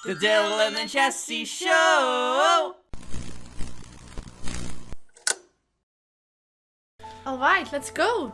The Dylan and Jessy Show! Alright, let's go!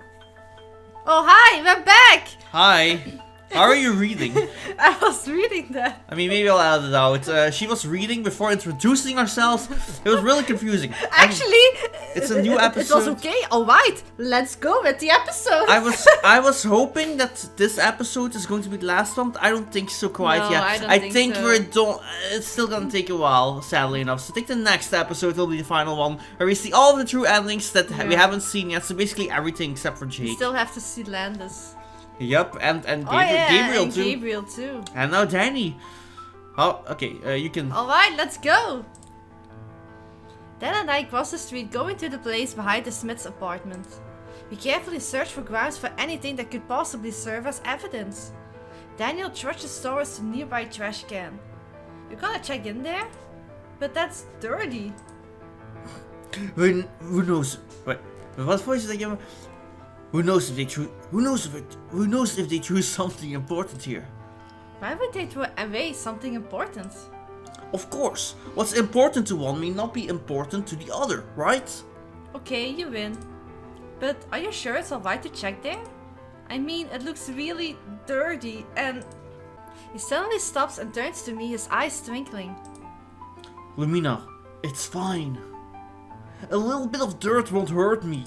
Oh hi, we're back! Hi. How are you reading? I was reading that. I mean, maybe I'll add it out. She was reading before introducing ourselves. It was really confusing. Actually, it's a new episode. It was okay. Alright, let's go with the episode. I was hoping that this episode is going to be the last one, but I don't think so quite No, yet. I don't think so. It's still gonna take a while, sadly enough. So I think the next episode will be the final one, where we see all of the true endings that we haven't seen yet. So basically everything except for Jake. We still have to see Landis. Yep, and Gabriel, too. Gabriel too. And now Danny. Oh, okay, you can... Alright, let's go! Dan and I cross the street going to the place behind the Smith's apartment. We carefully search for grounds for anything that could possibly serve as evidence. Daniel trudges towards the nearby trash can. You're gonna check in there? But that's dirty. Who knows? Wait, what voice did I give? Who knows if they choose something important here? Why would they throw away something important? Of course, what's important to one may not be important to the other, right? Okay, you win. But are you sure it's alright to check there? I mean, it looks really dirty and... He suddenly stops and turns to me, his eyes twinkling. Lumina, it's fine. A little bit of dirt won't hurt me.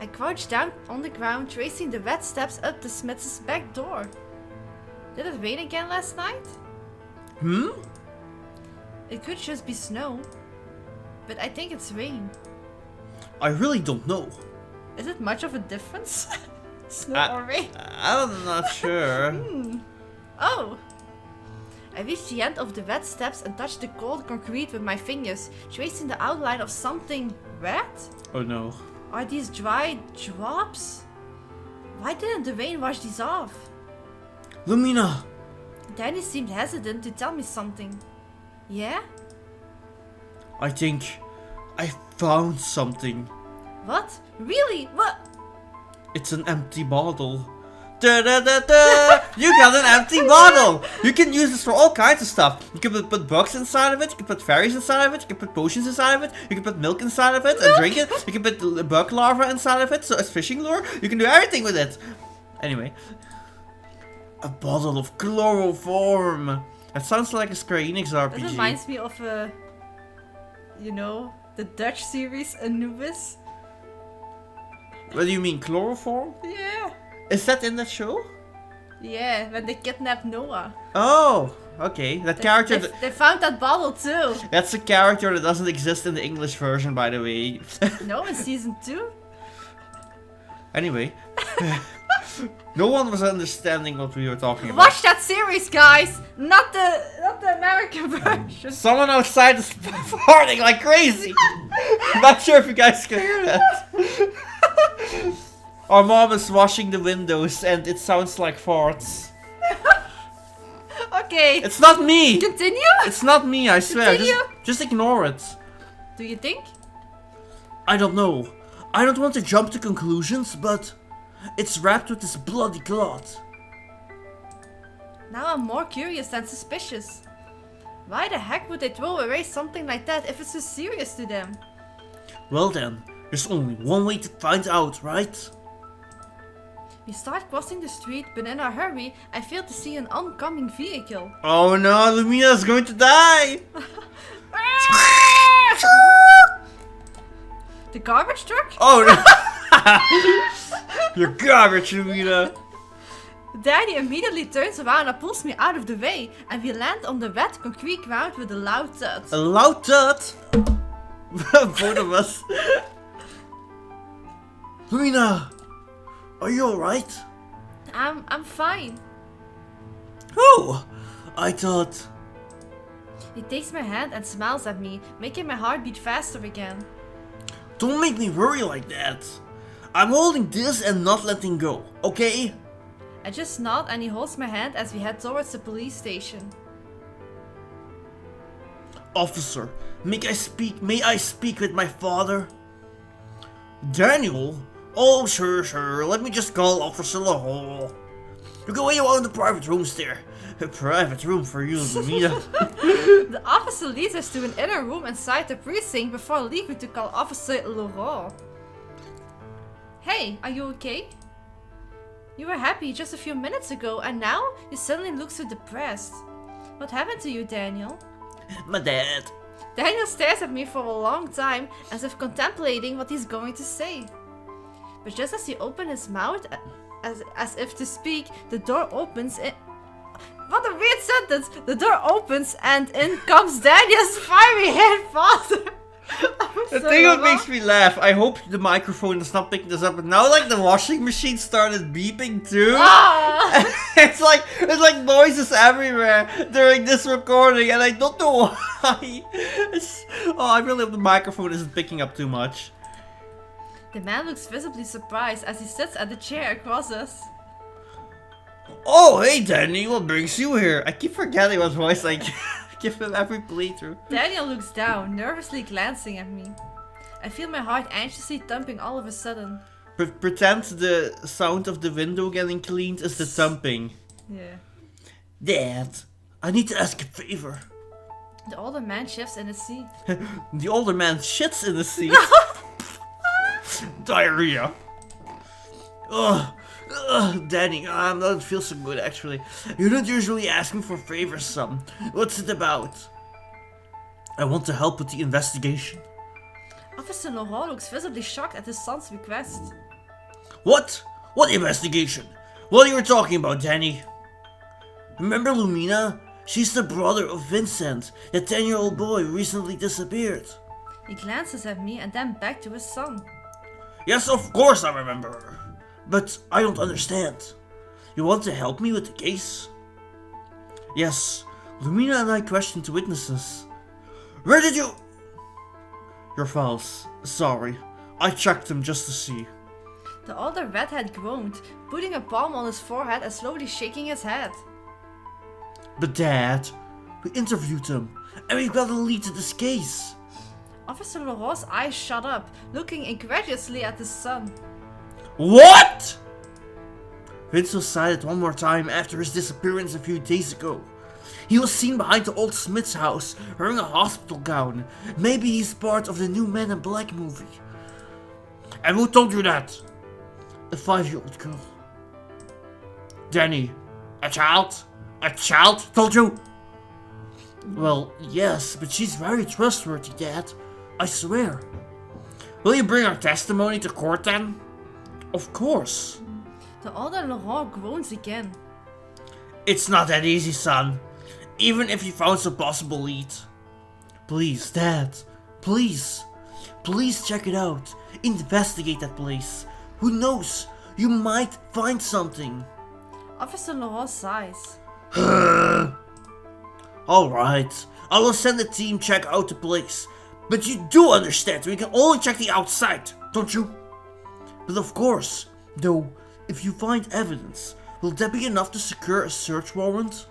I crouch down on the ground, tracing the wet steps up the Smith's back door. Did it rain again last night? It could just be snow. But I think it's rain. I really don't know. Is it much of a difference? Snow or rain? I'm not sure. Oh! I reach the end of the wet steps and touch the cold concrete with my fingers, tracing the outline of something wet? Oh no. Are these dry drops? Why didn't the rain wash these off? Lumina! Danny seemed hesitant to tell me something. Yeah? I think I found something. What? Really? What? It's an empty bottle. Da da da da! You got an empty bottle! You can use this for all kinds of stuff. You can put bugs inside of it, you can put fairies inside of it, you can put potions inside of it, you can put milk inside of it and drink it, you can put bug larvae inside of it, so as fishing lure, you can do everything with it. Anyway. A bottle of chloroform. That sounds like a Square Enix RPG. That reminds me of you know, the Dutch series Anubis. What do you mean, chloroform? Yeah. Is that in that show? Yeah, when they kidnapped Noah. Oh, okay. They found that bottle too. That's a character that doesn't exist in the English version, by the way. No, in season 2. Anyway. No one was understanding what we were talking about. Watch that series, guys! Not the American version. Someone outside is farting like crazy. I'm not sure if you guys can hear that. Our mom is washing the windows and it sounds like farts. Okay. It's not me! Continue? It's not me, I swear. Continue. Just ignore it. Do you think? I don't know. I don't want to jump to conclusions, but it's wrapped with this bloody cloth. Now I'm more curious than suspicious. Why the heck would they throw away something like that if it's so serious to them? Well then, there's only one way to find out, right? We start crossing the street, but in a hurry, I fail to see an oncoming vehicle. Oh no, Lumina's going to die! The garbage truck? Oh no! You're garbage, Lumina! Danny immediately turns around and pulls me out of the way, and we land on the wet concrete ground with a loud thud. A loud thud? Both of us. Lumina! Are you alright? I'm fine. Oh! I thought... He takes my hand and smiles at me, making my heart beat faster again. Don't make me worry like that. I'm holding this and not letting go, okay? I just nod and he holds my hand as we head towards the police station. Officer, may I speak with my father? Daniel? Oh, sure. Let me just call Officer Lahore. You go where you want in the private rooms there. A private room for you, Lumina. The officer leads us to an inner room inside the precinct before leaving to call Officer Laurent. Hey, are you okay? You were happy just a few minutes ago and now you suddenly look so depressed. What happened to you, Daniel? My dad. Daniel stares at me for a long time as if contemplating what he's going to say. But just as he opens his mouth as if to speak, the door opens. What a weird sentence! The door opens and in comes Daniel's fiery-haired father. The thing that makes me laugh, I hope the microphone is not picking this up, but now like the washing machine started beeping too. Ah! it's like noises everywhere during this recording and I don't know why. I really hope the microphone isn't picking up too much. The man looks visibly surprised as he sits at the chair across us. Oh, hey Danny, what brings you here? I keep forgetting what voice I give him every playthrough. Daniel looks down, nervously glancing at me. I feel my heart anxiously thumping all of a sudden. Pretend the sound of the window getting cleaned is the thumping. Yeah. Dad, I need to ask a favor. The older man shifts in his seat. The older man shits in the seat. Diarrhea. Ugh. Danny, I don't feel so good actually. You don't usually ask me for favors, son. What's it about? I want to help with the investigation. Officer Laurent looks visibly shocked at his son's request. What? What investigation? What are you talking about, Danny? Remember Lumina? She's the brother of Vincent, that 10-year-old boy who recently disappeared. He glances at me and then back to his son. Yes, of course I remember her. But I don't understand. You want to help me with the case? Yes, Lumina and I questioned witnesses. Where did you... You're false. Sorry. I checked them just to see. The older redhead groaned, putting a palm on his forehead and slowly shaking his head. But Dad, we interviewed them, and we've got a lead to this case. Officer Laurent's eyes shut up, looking incredulously at his son. What? Vince was sighted one more time after his disappearance a few days ago. He was seen behind the old Smith's house, wearing a hospital gown. Maybe he's part of the new Men in Black movie. And who told you that? A 5-year-old girl. Danny, a child? A child told you? Well, yes, but she's very trustworthy, Dad. I swear. Will you bring her testimony to court then? Of course. The older Laurent groans again. It's not that easy, son. Even if you found some possible lead. Please, Dad. Please. Please check it out. Investigate that place. Who knows? You might find something. Officer Laurent sighs. Alright. I will send a team check out the place. But you do understand, we can only check the outside, don't you? But of course, though, if you find evidence, will that be enough to secure a search warrant?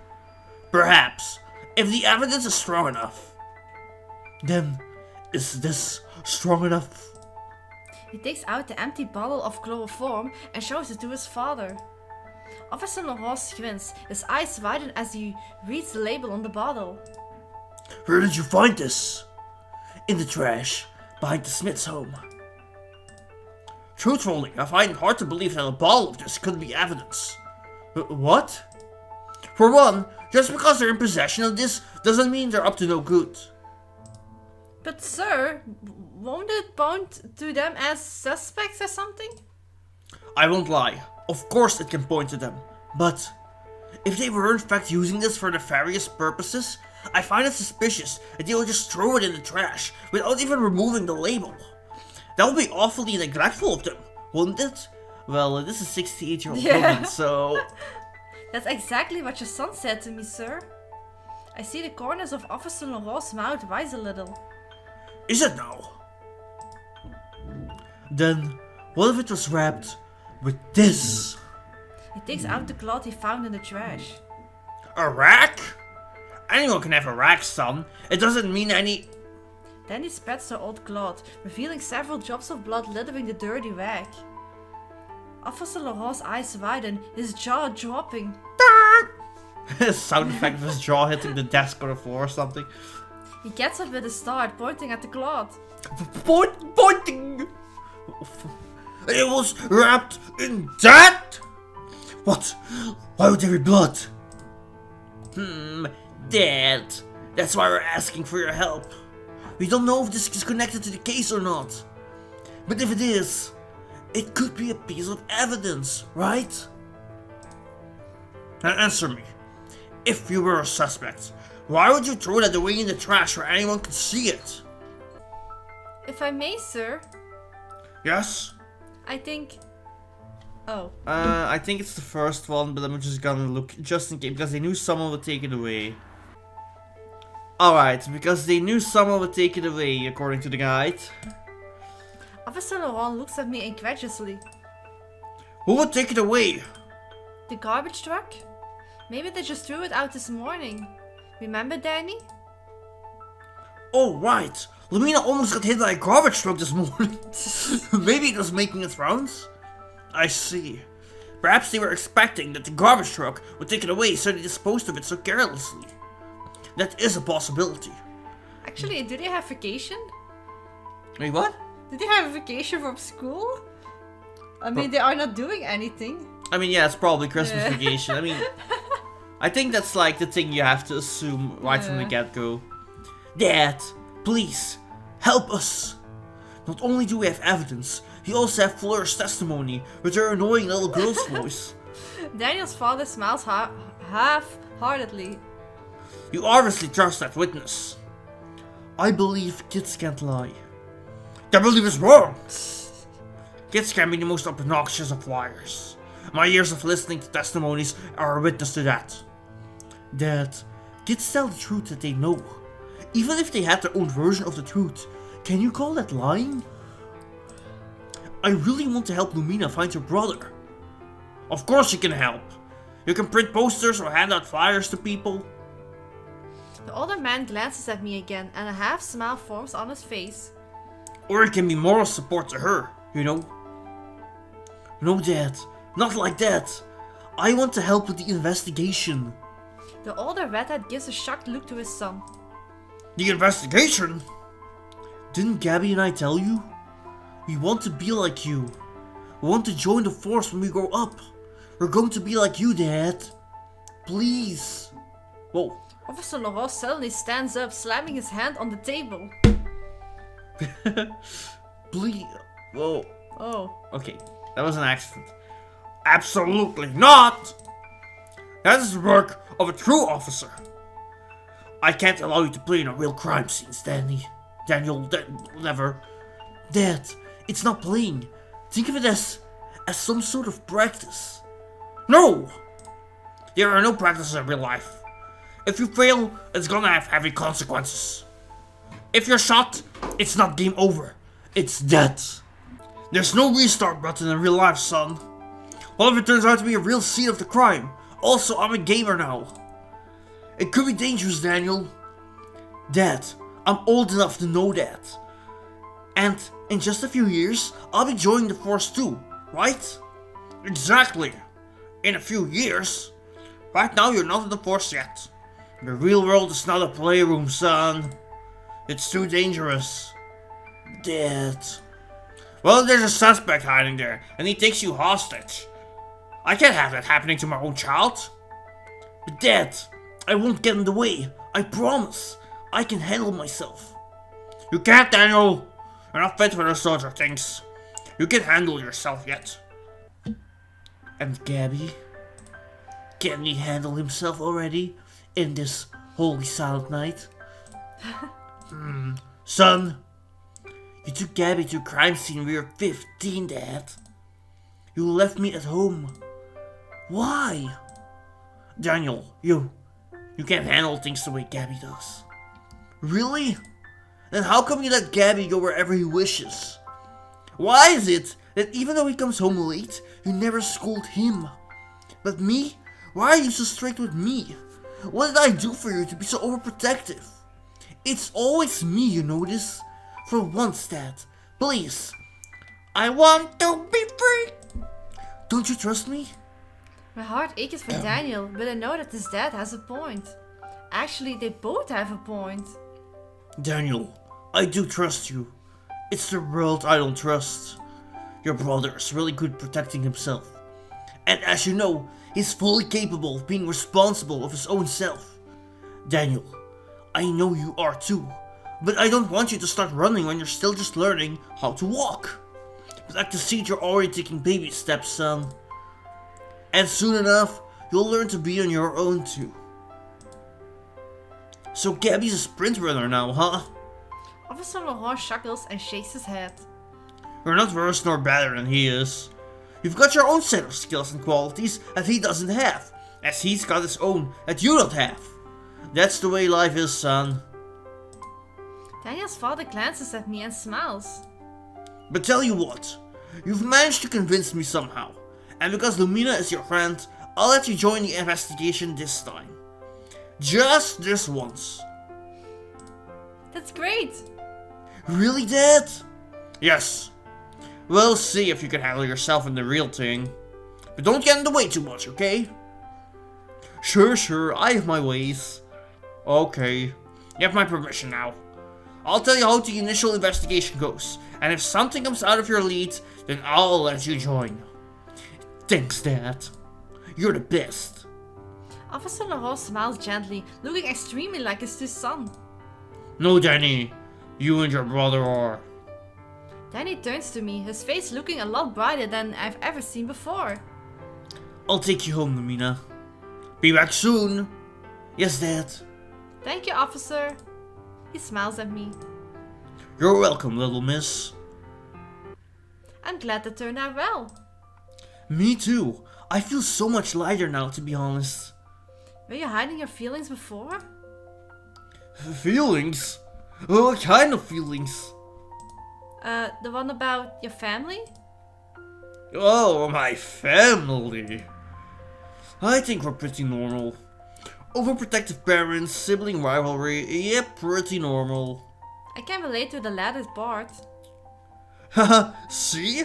Perhaps, if the evidence is strong enough. Then, is this strong enough? He takes out the empty bottle of chloroform and shows it to his father. Officer Laurent squints, his eyes widen as he reads the label on the bottle. Where did you find this? In the trash, behind the Smith's home. Truthfully, I find it hard to believe that a bottle of this could be evidence. What? For one, just because they're in possession of this doesn't mean they're up to no good. But sir, won't it point to them as suspects or something? I won't lie. Of course it can point to them. But if they were in fact using this for nefarious purposes, I find it suspicious that they will just throw it in the trash without even removing the label. That would be awfully neglectful of them, wouldn't it? Well, this is a 68-year-old woman, so... That's exactly what your son said to me, sir. I see the corners of Officer Laurent's mouth rise a little. Is it now? Then, what if it was wrapped with this? He takes out the cloth he found in the trash. A rack? Anyone can have a rack, son. It doesn't mean any... Then he spreads the old cloth, revealing several drops of blood littering the dirty rag. Officer Laurent's eyes widen, his jaw dropping. Sound effect of his jaw hitting the desk or the floor or something. He gets up with a start, pointing at the cloth. Pointing! It was wrapped in that? What? Why would there be blood? Dad. That's why we're asking for your help. We don't know if this is connected to the case or not. But if it is, it could be a piece of evidence, right? Now answer me. If you were a suspect, why would you throw that away in the trash where anyone could see it? If I may, sir. Yes? I think... Oh. I think it's the first one, but I'm just gonna look just in case, because they knew someone would take it away. Alright, because they knew someone would take it away, according to the guide. Officer Laurent looks at me incredulously. Who would take it away? The garbage truck? Maybe they just threw it out this morning. Remember, Danny? Oh, right. Lumina almost got hit by a garbage truck this morning. Maybe it was making its rounds? I see. Perhaps they were expecting that the garbage truck would take it away, so they disposed of it so carelessly. That is a possibility. Actually, do they have vacation? Wait, what? Did they have vacation from school? I mean, they are not doing anything. I mean, yeah, it's probably Christmas Yeah. vacation. I mean, I think that's like the thing you have to assume right from the get-go. Dad, please, help us. Not only do we have evidence, we also have Fleur's testimony with her annoying little girl's voice. Daniel's father smiles half-heartedly. You obviously trust that witness. I believe kids can't lie. That belief is wrong. Kids can be the most obnoxious of liars. My years of listening to testimonies are a witness to that. Dad, kids tell the truth that they know. Even if they had their own version of the truth. Can you call that lying? I really want to help Lumina find her brother. Of course you can help. You can print posters or hand out flyers to people. The older man glances at me again and a half smile forms on his face. Or it can be moral support to her, you know? No, Dad, not like that. I want to help with the investigation. The older redhead gives a shocked look to his son. The investigation? Didn't Gabby and I tell you? We want to be like you. We want to join the force when we grow up. We're going to be like you, Dad. Please. Whoa. Officer Laurent suddenly stands up, slamming his hand on the table. Please. Whoa. Oh. Okay, that was an accident. Absolutely not! That is the work of a true officer. I can't allow you to play in a real crime scene, Daniel, never. Dad, it's not playing. Think of it as some sort of practice. No! There are no practices in real life. If you fail, it's gonna have heavy consequences. If you're shot, it's not game over. It's dead. There's no restart button in real life, son. What if it turns out to be a real scene of the crime? Also, I'm a gamer now. It could be dangerous, Daniel. Dad, I'm old enough to know that. And in just a few years, I'll be joining the force too, right? Exactly. In a few years. Right now, you're not in the force yet. The real world is not a playroom, son. It's too dangerous. Dad. Well, there's a suspect hiding there, and he takes you hostage. I can't have that happening to my own child. But Dad, I won't get in the way. I promise. I can handle myself. You can't, Daniel. You're not fit for those sorts of things. You can handle yourself yet. And Gabby? Can he handle himself already in this holy silent night? Son, you took Gabby to a crime scene when we were 15, Dad. You left me at home. Why? Daniel, you can't handle things the way Gabby does. Really? Then how come you let Gabby go wherever he wishes? Why is it that even though he comes home late, you never scold him? But me? Why are you so strict with me? What did I do for you to be so overprotective? It's always me, you know this? For once, Dad. Please. I want to be free. Don't you trust me? My heart aches for Daniel, but I know that his dad has a point. Actually, they both have a point. Daniel, I do trust you. It's the world I don't trust. Your brother is really good protecting himself. And as you know, he's fully capable of being responsible of his own self. Daniel, I know you are too. But I don't want you to start running when you're still just learning how to walk. But I can see you're already taking baby steps, son. And soon enough, you'll learn to be on your own too. So Gabby's a sprint runner now, huh? Officer Laurent chuckles and shakes his head. You're not worse nor better than he is. You've got your own set of skills and qualities that he doesn't have, as he's got his own that you don't have. That's the way life is, son. Daniel's father glances at me and smiles. But tell you what, you've managed to convince me somehow. And because Lumina is your friend, I'll let you join the investigation this time. Just this once. That's great! Really, Dad? Yes. We'll see if you can handle yourself in the real thing. But don't get in the way too much, okay? Sure, I have my ways. Okay, you have my permission now. I'll tell you how the initial investigation goes, and if something comes out of your lead, then I'll let you join. Thanks, Dad. You're the best. Officer Laurent smiles gently, looking extremely like his two son. No, Danny. You and your brother are. Danny turns to me, his face looking a lot brighter than I've ever seen before. I'll take you home, Lumina. Be back soon. Yes, Dad. Thank you, officer. He smiles at me. You're welcome, little miss. I'm glad that turned out well. Me too. I feel so much lighter now, to be honest. Were you hiding your feelings before? Feelings? What kind of feelings? The one about your family? Oh, my family. I think we're pretty normal. Overprotective parents, sibling rivalry, yeah, pretty normal. I can relate to the latter part. Haha, see?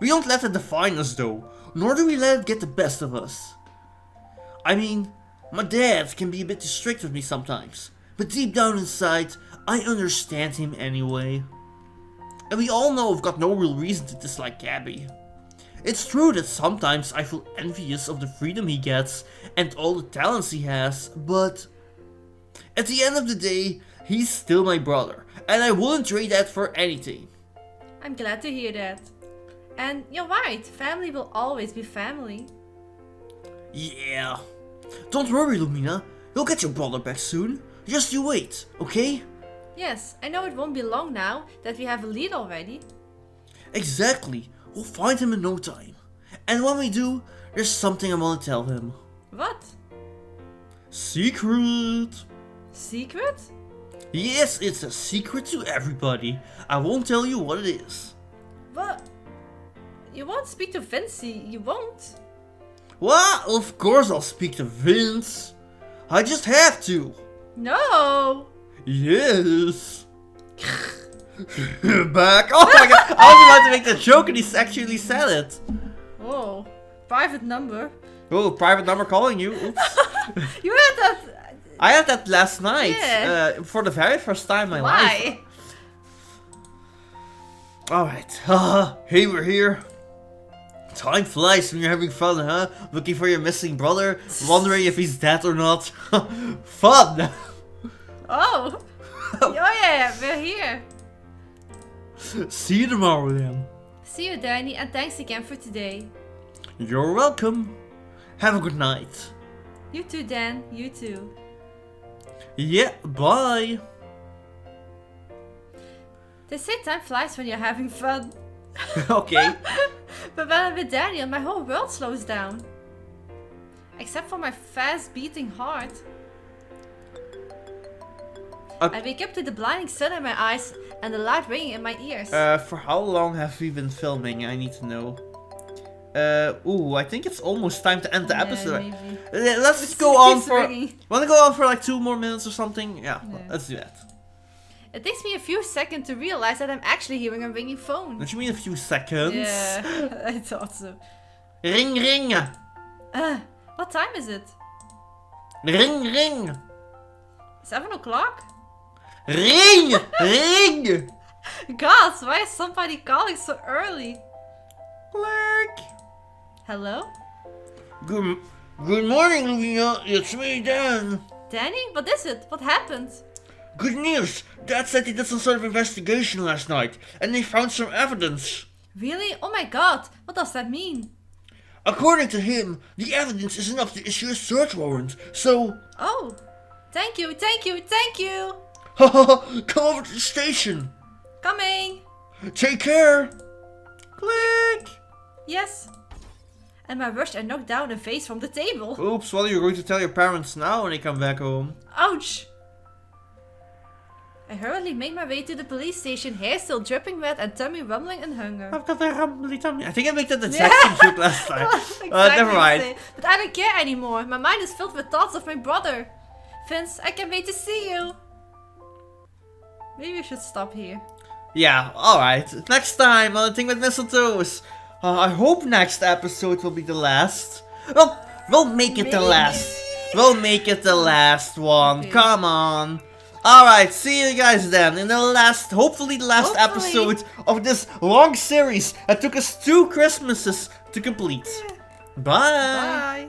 We don't let it define us though, nor do we let it get the best of us. I mean, my dad can be a bit too strict with me sometimes, but deep down inside, I understand him anyway. And we all know I've got no real reason to dislike Gabby. It's true that sometimes I feel envious of the freedom he gets and all the talents he has, but at the end of the day, he's still my brother, and I wouldn't trade that for anything. I'm glad to hear that. And you're right, family will always be family. Yeah. Don't worry, Lumina. You'll get your brother back soon. Just you wait, okay? Yes, I know it won't be long now that we have a lead already. Exactly. We'll find him in no time. And when we do, there's something I want to tell him. What? Secret. Secret? Yes, it's a secret to everybody. I won't tell you what it is. What? You won't speak to Vinci, you won't. What? Of course I'll speak to Vince. I just have to. No! Yes. Back. Oh my god. I was about to make the joke and he actually said it. Whoa. Private number. Oh, private number calling you. Oops. You had that. I had that last night. Yeah. For the very first time in my Why? life. Alright. Hey, we're here. Time flies when you're having fun, huh? Looking for your missing brother, wondering if he's dead or not. Fun! Oh! Oh yeah, we're here. See you tomorrow then. See you, Danny, and thanks again for today. You're welcome. Have a good night. You too, Dan. You too. Yeah, bye. They say time flies when you're having fun. Okay. But when I'm with Daniel, my whole world slows down. Except for my fast beating heart. I wake up to the blinding sun in my eyes and the loud ringing in my ears. For how long have we been filming? I need to know. I think it's almost time to end the episode. Maybe. Let's just go on Keeps for... ringing. Wanna go on for like 2 more minutes or something? Yeah, let's do that. It takes me a few seconds to realize that I'm actually hearing a ringing phone. Don't you mean a few seconds? Yeah, I thought so. Ring, ring. What time is it? Ring, ring. 7 o'clock? Ring, ring. God, why is somebody calling so early? Click. Hello? Good morning, Luna. It's me, Dan. Danny? What is it? What happened? Good news. Dad said he did some sort of investigation last night, and they found some evidence. Really? Oh my god, what does that mean? According to him, the evidence is enough to issue a search warrant, so... Oh, thank you, thank you, thank you! Come over to the station. Coming! Take care. Click. Yes. And I rushed and knocked down a vase from the table. Oops, well, you're going to tell your parents now when they come back home. Ouch! I hurriedly made my way to the police station, hair still dripping wet and tummy rumbling in hunger. I've got a rumbly tummy. I think I made that the Jackson joke last time. Exactly Never mind. the same. But I don't care anymore. My mind is filled with thoughts of my brother. Vince, I can't wait to see you. Maybe we should stop here. Yeah, alright. Next time on The Thing with Mistletoes. I hope next episode will be the last. Well, we'll make it the last. We'll make it the last one. Okay. Come on. Alright, see you guys then in the last, hopefully the last episode of this long series that took us 2 Christmases to complete. Bye. Bye.